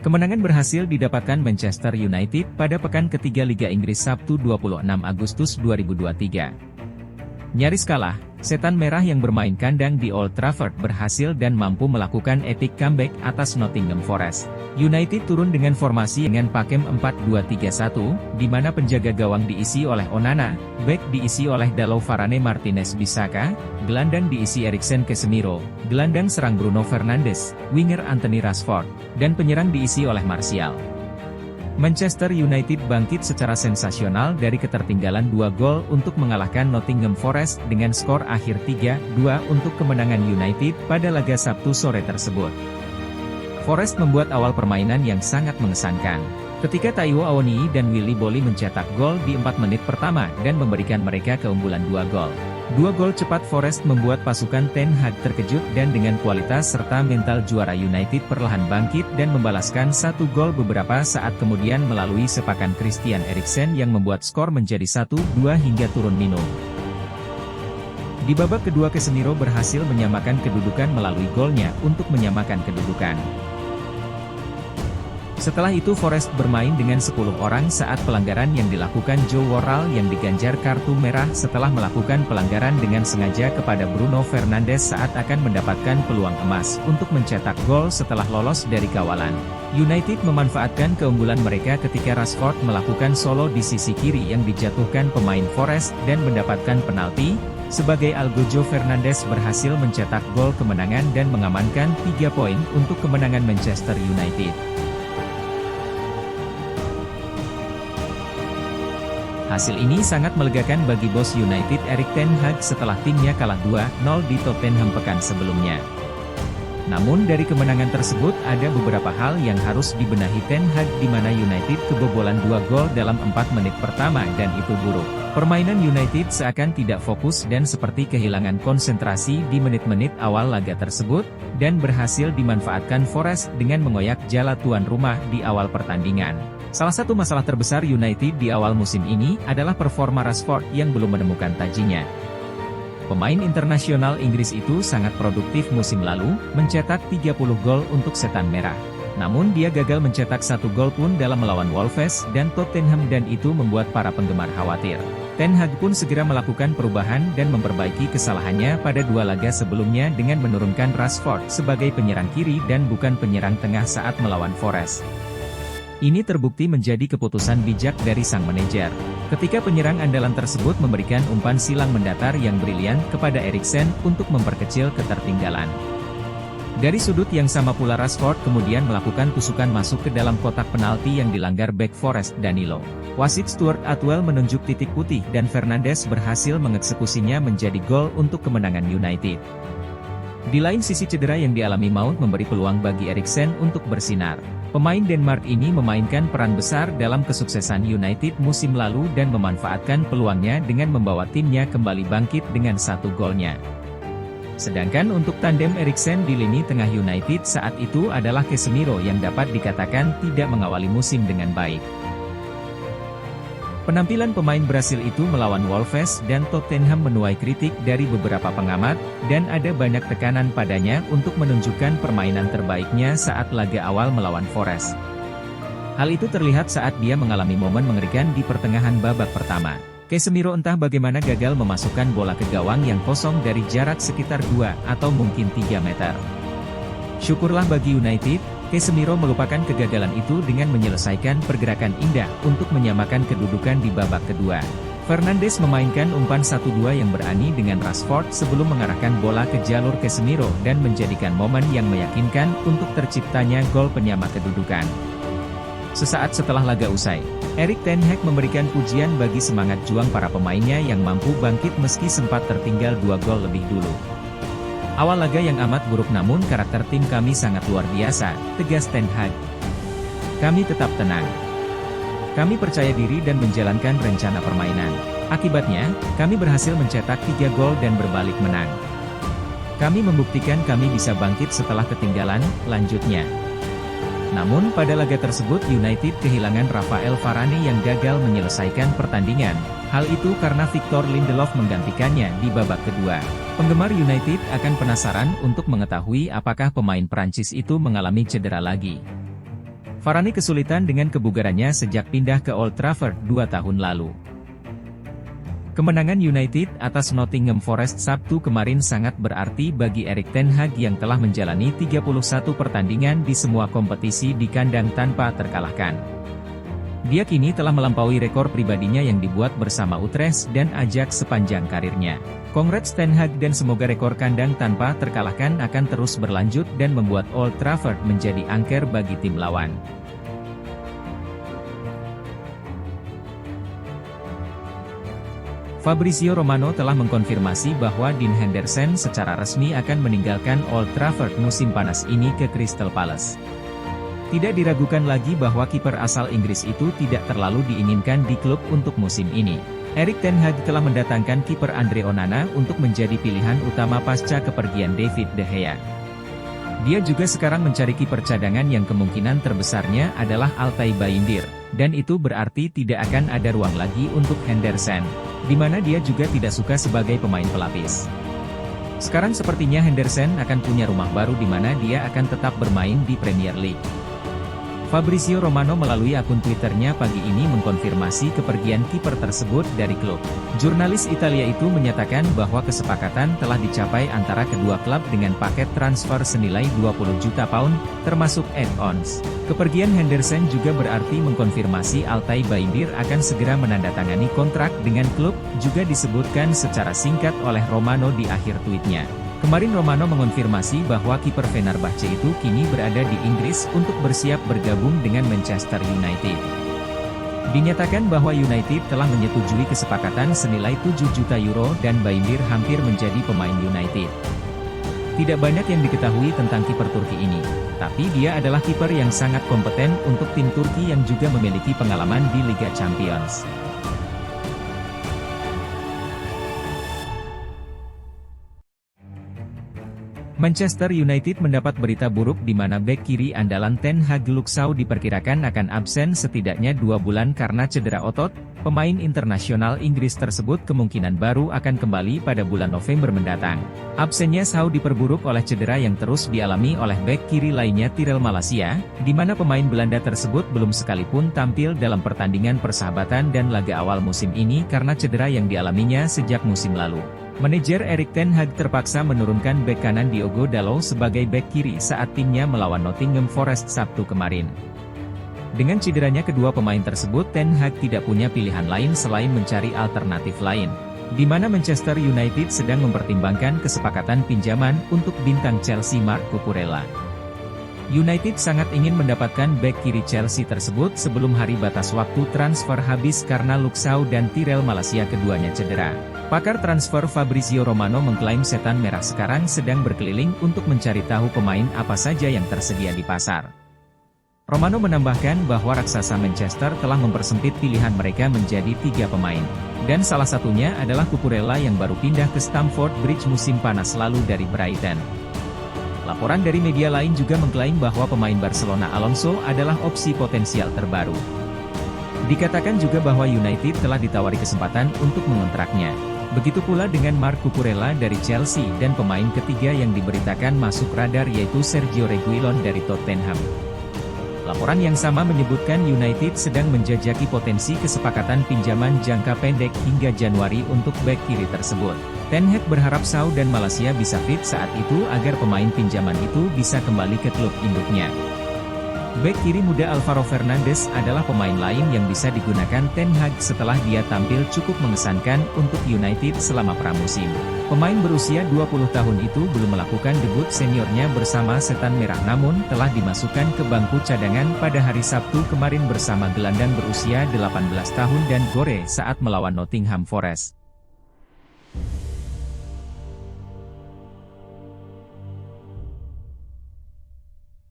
Kemenangan berhasil didapatkan Manchester United pada pekan ketiga Liga Inggris Sabtu 26 Agustus 2023. Nyaris kalah, Setan Merah yang bermain kandang di Old Trafford berhasil dan mampu melakukan epic comeback atas Nottingham Forest. United turun dengan formasi dengan pakem 4-2-3-1, di mana penjaga gawang diisi oleh Onana, bek diisi oleh Dalot Varane Martinez Bissaka, gelandang diisi Eriksen Casemiro, gelandang serang Bruno Fernandes, winger Anthony Rashford, dan penyerang diisi oleh Martial. Manchester United bangkit secara sensasional dari ketertinggalan 2 gol untuk mengalahkan Nottingham Forest dengan skor akhir 3-2 untuk kemenangan United pada laga Sabtu sore tersebut. Forest membuat awal permainan yang sangat mengesankan, ketika Taiwo Awoniyi dan Willy Boly mencetak gol di 4 menit pertama dan memberikan mereka keunggulan 2 gol. 2 gol cepat Forest membuat pasukan Ten Hag terkejut dan dengan kualitas serta mental juara United perlahan bangkit dan membalaskan 1 gol beberapa saat kemudian melalui sepakan Christian Eriksen yang membuat skor menjadi 1-2 hingga turun minum. Di babak kedua Casemiro berhasil menyamakan kedudukan melalui golnya untuk menyamakan kedudukan. Setelah itu Forest bermain dengan 10 orang saat pelanggaran yang dilakukan Joe Worrall yang diganjar kartu merah setelah melakukan pelanggaran dengan sengaja kepada Bruno Fernandes saat akan mendapatkan peluang emas untuk mencetak gol setelah lolos dari kawalan. United memanfaatkan keunggulan mereka ketika Rashford melakukan solo di sisi kiri yang dijatuhkan pemain Forest dan mendapatkan penalti. Sebagai algo Joe Fernandes berhasil mencetak gol kemenangan dan mengamankan 3 poin untuk kemenangan Manchester United. Hasil ini sangat melegakan bagi bos United Erik ten Hag setelah timnya kalah 2-0 di Tottenham pekan sebelumnya. Namun dari kemenangan tersebut ada beberapa hal yang harus dibenahi ten Hag di mana United kebobolan 2 gol dalam 4 menit pertama dan itu buruk. Permainan United seakan tidak fokus dan seperti kehilangan konsentrasi di menit-menit awal laga tersebut, dan berhasil dimanfaatkan Forest dengan mengoyak jala tuan rumah di awal pertandingan. Salah satu masalah terbesar United di awal musim ini adalah performa Rashford yang belum menemukan tajinya. Pemain internasional Inggris itu sangat produktif musim lalu, mencetak 30 gol untuk Setan Merah. Namun dia gagal mencetak 1 gol pun dalam melawan Wolves dan Tottenham dan itu membuat para penggemar khawatir. Ten Hag pun segera melakukan perubahan dan memperbaiki kesalahannya pada 2 laga sebelumnya dengan menurunkan Rashford sebagai penyerang kiri dan bukan penyerang tengah saat melawan Forest. Ini terbukti menjadi keputusan bijak dari sang manajer, ketika penyerang andalan tersebut memberikan umpan silang mendatar yang brilian kepada Eriksen untuk memperkecil ketertinggalan. Dari sudut yang sama pula Rashford kemudian melakukan tusukan masuk ke dalam kotak penalti yang dilanggar bek Forest Danilo. Wasit Stuart Atwell menunjuk titik putih dan Fernandes berhasil mengeksekusinya menjadi gol untuk kemenangan United. Di lain sisi cedera yang dialami Mount memberi peluang bagi Eriksen untuk bersinar. Pemain Denmark ini memainkan peran besar dalam kesuksesan United musim lalu dan memanfaatkan peluangnya dengan membawa timnya kembali bangkit dengan 1 golnya. Sedangkan untuk tandem Eriksen di lini tengah United saat itu adalah Casemiro yang dapat dikatakan tidak mengawali musim dengan baik. Penampilan pemain Brasil itu melawan Wolves dan Tottenham menuai kritik dari beberapa pengamat, dan ada banyak tekanan padanya untuk menunjukkan permainan terbaiknya saat laga awal melawan Forest. Hal itu terlihat saat dia mengalami momen mengerikan di pertengahan babak pertama. Casemiro entah bagaimana gagal memasukkan bola ke gawang yang kosong dari jarak sekitar 2 atau mungkin 3 meter. Syukurlah bagi United, Casemiro melupakan kegagalan itu dengan menyelesaikan pergerakan indah untuk menyamakan kedudukan di babak kedua. Fernandes memainkan umpan 1-2 yang berani dengan Rashford sebelum mengarahkan bola ke jalur Casemiro dan menjadikan momen yang meyakinkan untuk terciptanya gol penyama kedudukan. Sesaat setelah laga usai, Erik ten Hag memberikan pujian bagi semangat juang para pemainnya yang mampu bangkit meski sempat tertinggal 2 gol lebih dulu. Awal laga yang amat buruk namun karakter tim kami sangat luar biasa, tegas ten Hag. Kami tetap tenang. Kami percaya diri dan menjalankan rencana permainan. Akibatnya, kami berhasil mencetak 3 gol dan berbalik menang. Kami membuktikan kami bisa bangkit setelah ketinggalan, lanjutnya. Namun pada laga tersebut United kehilangan Rafael Varane yang gagal menyelesaikan pertandingan. Hal itu karena Victor Lindelof menggantikannya di babak kedua. Penggemar United akan penasaran untuk mengetahui apakah pemain Prancis itu mengalami cedera lagi. Varane kesulitan dengan kebugarannya sejak pindah ke Old Trafford 2 tahun lalu. Kemenangan United atas Nottingham Forest Sabtu kemarin sangat berarti bagi Erik ten Hag yang telah menjalani 31 pertandingan di semua kompetisi di kandang tanpa terkalahkan. Dia kini telah melampaui rekor pribadinya yang dibuat bersama Utrecht dan Ajax sepanjang karirnya. Congrats ten Hag dan semoga rekor kandang tanpa terkalahkan akan terus berlanjut dan membuat Old Trafford menjadi angker bagi tim lawan. Fabrizio Romano telah mengkonfirmasi bahwa Dean Henderson secara resmi akan meninggalkan Old Trafford musim panas ini ke Crystal Palace. Tidak diragukan lagi bahwa kiper asal Inggris itu tidak terlalu diinginkan di klub untuk musim ini. Erik ten Hag telah mendatangkan kiper Andre Onana untuk menjadi pilihan utama pasca kepergian David De Gea. Dia juga sekarang mencari kiper cadangan yang kemungkinan terbesarnya adalah Altay Bayindir, dan itu berarti tidak akan ada ruang lagi untuk Henderson, di mana dia juga tidak suka sebagai pemain pelapis. Sekarang sepertinya Henderson akan punya rumah baru di mana dia akan tetap bermain di Premier League. Fabrizio Romano melalui akun Twitternya pagi ini mengkonfirmasi kepergian kiper tersebut dari klub. Jurnalis Italia itu menyatakan bahwa kesepakatan telah dicapai antara kedua klub dengan paket transfer senilai 20 juta pound, termasuk add-ons. Kepergian Henderson juga berarti mengkonfirmasi Altay Bayindir akan segera menandatangani kontrak dengan klub, juga disebutkan secara singkat oleh Romano di akhir tweetnya. Kemarin Romano mengonfirmasi bahwa kiper Fenerbahce itu kini berada di Inggris untuk bersiap bergabung dengan Manchester United. Dinyatakan bahwa United telah menyetujui kesepakatan senilai 7 juta euro dan Bayindir hampir menjadi pemain United. Tidak banyak yang diketahui tentang kiper Turki ini, tapi dia adalah kiper yang sangat kompeten untuk tim Turki yang juga memiliki pengalaman di Liga Champions. Manchester United mendapat berita buruk di mana bek kiri andalan Ten Hag Luke Shaw diperkirakan akan absen setidaknya 2 bulan karena cedera otot. Pemain internasional Inggris tersebut kemungkinan baru akan kembali pada bulan November mendatang. Absennya Shaw diperburuk oleh cedera yang terus dialami oleh bek kiri lainnya Tyrell Malacia, di mana pemain Belanda tersebut belum sekalipun tampil dalam pertandingan persahabatan dan laga awal musim ini karena cedera yang dialaminya sejak musim lalu. Manajer Erik ten Hag terpaksa menurunkan bek kanan Diogo Dalot sebagai bek kiri saat timnya melawan Nottingham Forest Sabtu kemarin. Dengan cederanya kedua pemain tersebut, Ten Hag tidak punya pilihan lain selain mencari alternatif lain, di mana Manchester United sedang mempertimbangkan kesepakatan pinjaman untuk bintang Chelsea Marc Cucurella. United sangat ingin mendapatkan bek kiri Chelsea tersebut sebelum hari batas waktu transfer habis karena Luke Shaw dan Tyrell Malacia keduanya cedera. Pakar transfer Fabrizio Romano mengklaim setan merah sekarang sedang berkeliling untuk mencari tahu pemain apa saja yang tersedia di pasar. Romano menambahkan bahwa raksasa Manchester telah mempersempit pilihan mereka menjadi 3 pemain, dan salah satunya adalah Cucurella yang baru pindah ke Stamford Bridge musim panas lalu dari Brighton. Laporan dari media lain juga mengklaim bahwa pemain Barcelona Alonso adalah opsi potensial terbaru. Dikatakan juga bahwa United telah ditawari kesempatan untuk mengontraknya. Begitu pula dengan Marc Cucurella dari Chelsea dan pemain ketiga yang diberitakan masuk radar yaitu Sergio Reguilon dari Tottenham. Laporan yang sama menyebutkan United sedang menjajaki potensi kesepakatan pinjaman jangka pendek hingga Januari untuk bek kiri tersebut. Ten Hag berharap Shaw dan Malacia bisa fit saat itu agar pemain pinjaman itu bisa kembali ke klub induknya. Bek kiri muda Alvaro Fernandes adalah pemain lain yang bisa digunakan Ten Hag setelah dia tampil cukup mengesankan untuk United selama pramusim. Pemain berusia 20 tahun itu belum melakukan debut seniornya bersama Setan Merah namun telah dimasukkan ke bangku cadangan pada hari Sabtu kemarin bersama gelandang berusia 18 tahun dan Gore saat melawan Nottingham Forest.